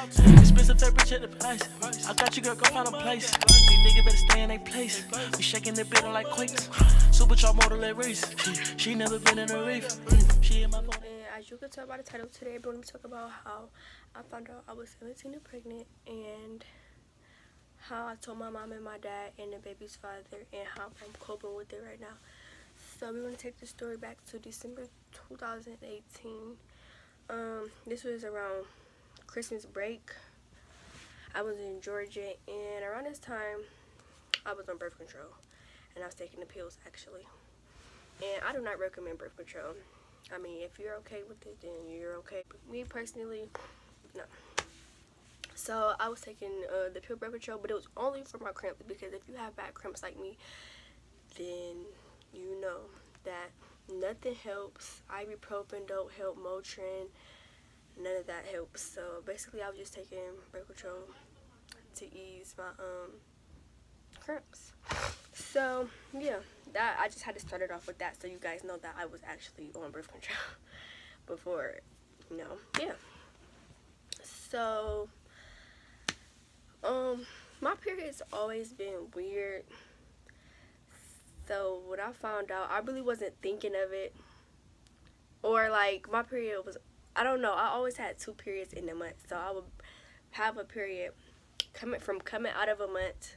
Expensive fabric at the price. I got you, girl, go find a place. These niggas better stay in their place. We shaking the building like quakes. Supercharged motor like race. She never been in a race. She in my phone. And as you can tell by the title today, we're going to talk about how I found out I was 17 and pregnant, and how I told my mom and my dad and the baby's father, and how I'm coping with it right now. So we're going to take the story back to December 2018. This was around Christmas break. I was in Georgia, and around this time, I was on birth control, and I was taking the pills, actually. And I do not recommend birth control. I mean, if you're okay with it, then you're okay. But me personally, no. So I was taking the pill birth control, but it was only for my cramps, because if you have bad cramps like me, then you know that nothing helps. Ibuprofen don't help, Motrin, none of that helps. So basically, I was just taking birth control to ease my cramps. So yeah, that I just had to start it off with that, so you guys know that I was actually on birth control before, you know. Yeah. So my period's always been weird. So when I found out, I really wasn't thinking of it, or like my period was, I don't know, I always had 2 periods in a month. So I would have a period coming out of a month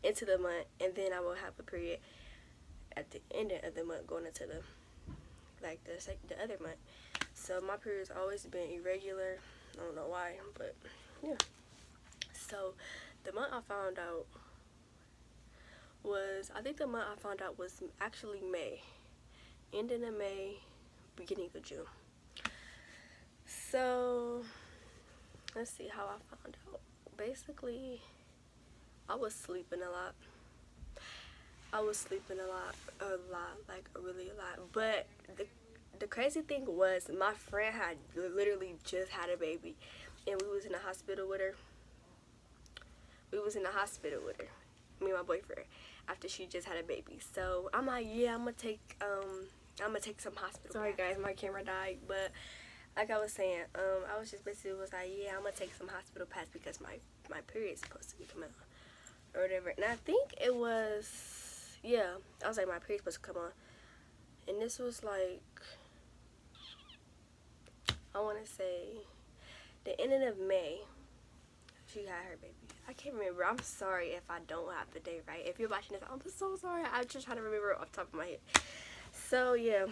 into the month, and then I will have a period at the end of the month going into the other month. So my period's always been irregular. I don't know why, but yeah. So the month I found out was, I think the month I found out was actually May, ending of May, beginning of June. So let's see how I found out. Basically, I was sleeping a lot. Like really a lot. But the crazy thing was, my friend had literally just had a baby, and we was in the hospital with her. Me and my boyfriend, after she just had a baby. So I'm like, yeah, I'm gonna take some hospital. Sorry guys, my camera died, but like I was saying, I was just basically was like, yeah, I'm gonna take some hospital pass because my period's supposed to be coming on or whatever. And I think it was, yeah, I was like, my period's supposed to come on, and this was like, I want to say the ending of May. She had her baby. I can't remember. I'm sorry if I don't have the day right. If you're watching this, I'm so sorry. I'm just trying to remember off the top of my head. So yeah.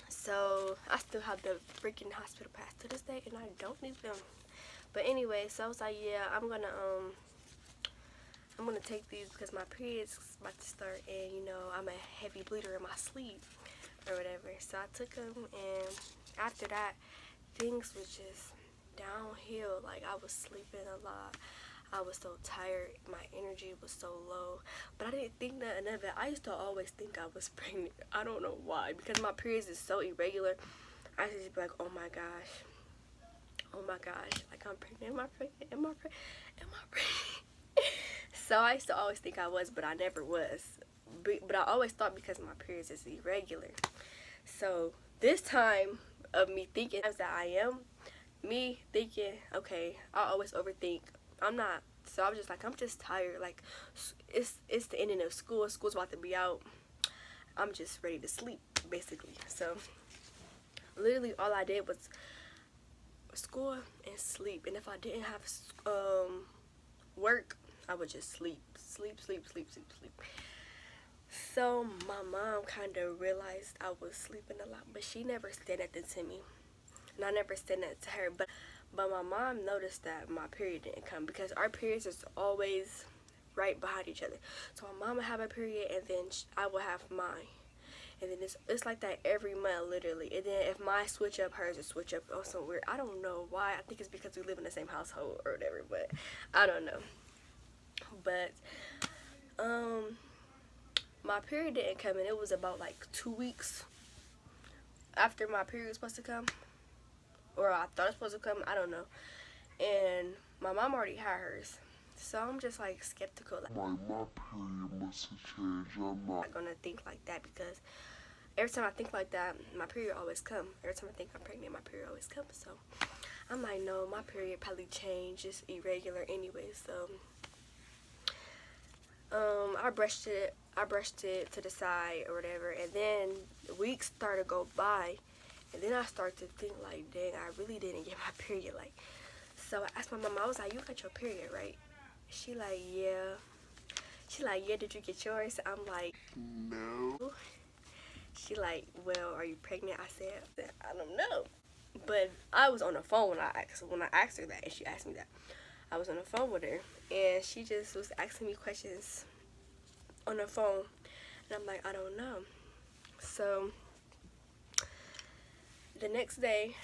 So I still have the freaking hospital pass to this day, and I don't need them. But anyway, so I was like, yeah, I'm gonna take these because my period's about to start, and you know, I'm a heavy bleeder in my sleep or whatever. So I took them, and after that, things was just downhill. Like, I was sleeping a lot. I was so tired. My energy was so low. But I didn't think nothing of it. I used to always think I was pregnant. I don't know why. Because my periods is so irregular. I used to just be like, oh my gosh. Like, I'm pregnant. Am I pregnant? So I used to always think I was, but I never was. But I always thought because my periods is irregular. So this time of me thinking that I am, me thinking, okay, I always overthink. I'm not. So I was just like, I'm just tired. Like, it's the ending of school. School's about to be out. I'm just ready to sleep, basically. So literally all I did was school and sleep. And if I didn't have work, I would just sleep. So my mom kind of realized I was sleeping a lot, but she never said nothing to me, and I never said nothing to her. But my mom noticed that my period didn't come, because our periods is always right behind each other. So my mom would have a period, and then I would have mine, and then it's like that every month, literally. And then if mine switch up, hers will switch up. Oh, so weird. I don't know why. I think it's because we live in the same household or whatever, but I don't know. But my period didn't come, and it was about like 2 weeks after my period was supposed to come, or I thought it was supposed to come, I don't know. And my mom already had hers, so I'm just like skeptical. Like, my period must have changed. I'm not gonna think like that, because every time I think like that, my period always come. Every time I think I'm pregnant, my period always comes. So I'm like, no, my period probably changed. It's irregular anyway, so I brushed it to the side or whatever, and then weeks started to go by, and then I started to think like, dang, I really didn't get my period. Like, so I asked my mom, I was like, you got your period, right? She like, yeah. She like, yeah, did you get yours? I'm like, no. She like, well, are you pregnant? I said, I don't know. But I was on the phone when I asked her that, and she asked me that. I was on the phone with her, and she just was asking me questions on the phone, and I'm like, I don't know. So the next day,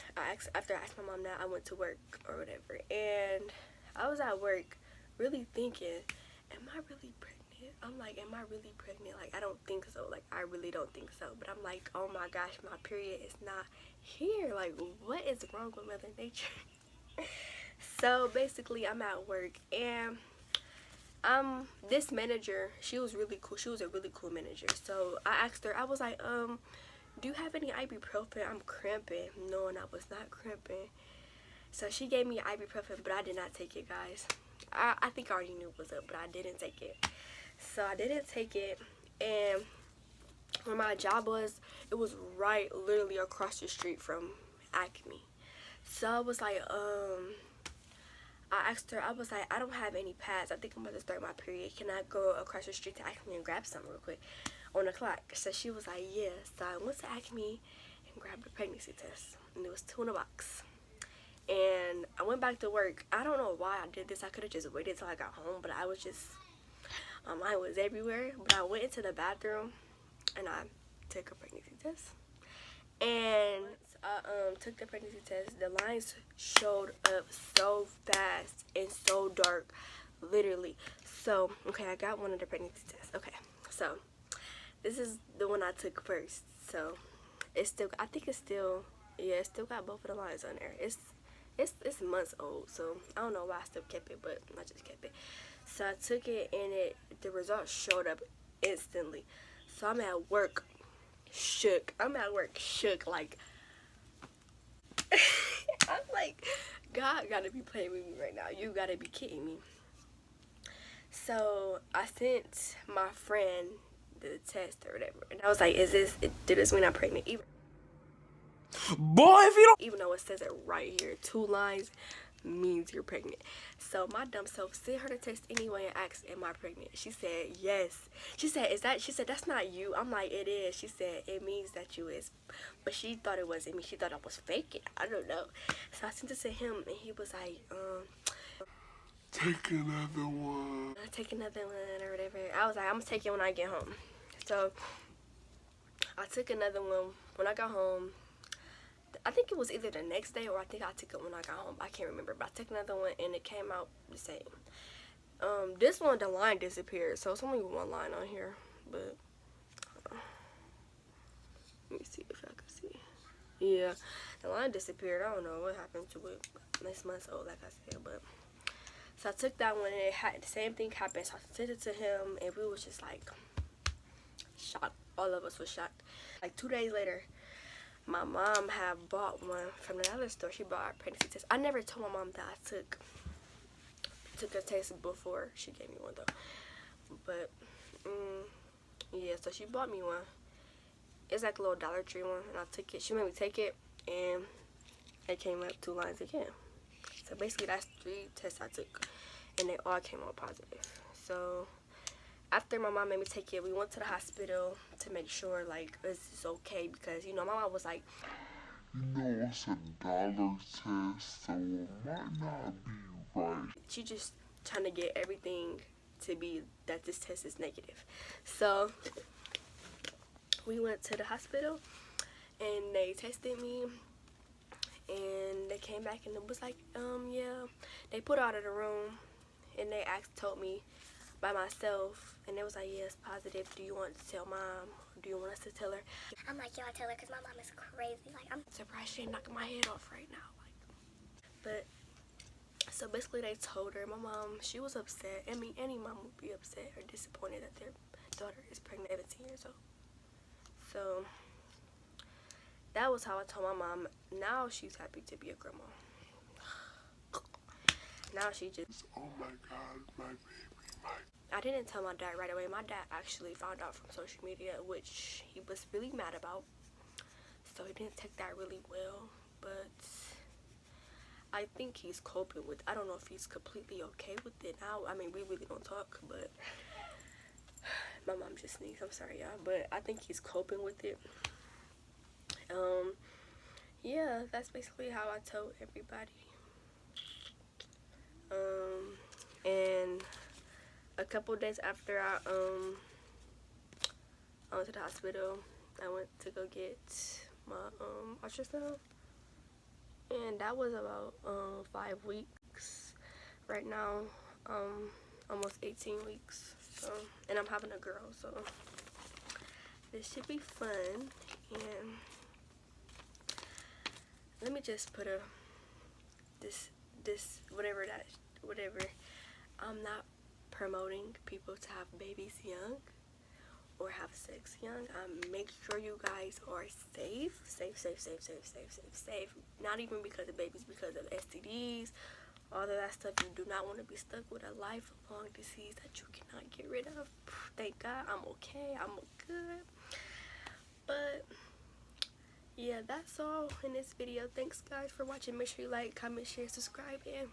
after I asked my mom that, I went to work or whatever, and I was at work really thinking, am I really pregnant? I'm like, am I really pregnant? Like, I don't think so. Like, I really don't think so. But I'm like, oh my gosh, my period is not here. Like, what is wrong with Mother Nature? So basically, I'm at work, and this manager, she was really cool. She was a really cool manager. So I asked her, I was like, do you have any ibuprofen? I'm cramping. No, and I was not cramping. So she gave me ibuprofen, but I did not take it, guys. I think I already knew it was up, but I didn't take it. So I didn't take it, and where my job was, it was right literally across the street from Acme. So I was like, I asked her, I was like, I don't have any pads. I think I'm about to start my period. Can I go across the street to Acme and grab some real quick on the clock? So she was like, yeah. So I went to Acme and grabbed a pregnancy test, and it was 2 in a box. And I went back to work. I don't know why I did this. I could have just waited till I got home, but I was just, my mind was everywhere. But I went into the bathroom, and I took a pregnancy test. And I took the pregnancy test. The lines showed up so fast and so dark, literally. So, okay, I got one of the pregnancy tests. Okay, so this is the one I took first. So it's still, I think it's still, yeah, it still got both of the lines on there. It's months old, so I don't know why I still kept it, but I just kept it. So I took it, and the results showed up instantly. So I'm at work shook. Like I'm like, God gotta be playing with me right now. You gotta be kidding me. So I sent my friend the test or whatever, and I was like, did this mean I'm pregnant? Boy, if you don't. Even though it says it right here, 2 lines means you're pregnant. So my dumb self sent her the text anyway and asked, am I pregnant? She said, yes. She said, she said, that's not you. I'm like, it is. She said, it means that you is. But she thought it wasn't me. She thought I was faking. I don't know. So I sent it to him, and he was like, take another one. Take another one or whatever. I was like, I'm gonna take it when I get home. So I took another one when I got home. I think it was either the next day, or I think I took it when I got home. I can't remember, but I took another one, and it came out the same. This one, the line disappeared, so it's only 1 line on here, but let me see if I can see. Yeah, the line disappeared. I don't know what happened to it. This month's old, like I said, but so I took that one, and it had the same thing happen. So I sent it to him, and we was just like shocked. All of us was shocked. Like 2 days later, my mom had bought one from another store. She bought a pregnancy test. I never told my mom that I took a test before she gave me one though. But yeah, so she bought me one. It's like a little Dollar Tree one, and I took it. She made me take it, and it came up 2 lines again. So basically, that's 3 tests I took, and they all came out positive. So after my mom made me take it, we went to the hospital to make sure, like, this is okay, because, you know, my mom was like, you know, it's a dollar test, so it might not be right. She just trying to get everything to be that this test is negative. So we went to the hospital, and they tested me, and they came back, and it was like, yeah, they put her out of the room, and they told me by myself, and it was like, yes, positive. Do you want to tell mom? Or do you want us to tell her? I'm like, yeah, I tell her, because my mom is crazy. Like, I'm surprised she ain't knocking my head off right now. Like, but so basically, they told her. My mom, she was upset. I mean, any mom would be upset or disappointed that their daughter is pregnant at 17 years old. So that was how I told my mom. Now she's happy to be a grandma. now she just, Oh my God, my baby, I didn't tell my dad right away. My dad actually found out from social media, which he was really mad about. So he didn't take that really well. But I think he's coping with, I don't know if he's completely okay with it now. I mean, we really don't talk, but my mom just sneezed. I'm sorry, y'all. But I think he's coping with it. Yeah, that's basically how I told everybody. And a couple days after I went to the hospital, I went to go get my ultrasound, and that was about 5 weeks. Right now, almost 18 weeks. So, and I'm having a girl, so this should be fun. And let me just put this whatever. I'm not promoting people to have babies young or have sex young. Make sure you guys are safe. Not even because of babies, because of STDs, all of that stuff. You do not want to be stuck with a lifelong disease that you cannot get rid of. Thank God I'm okay. I'm good. But yeah, that's all in this video. Thanks guys for watching. Make sure you like, comment, share, subscribe, and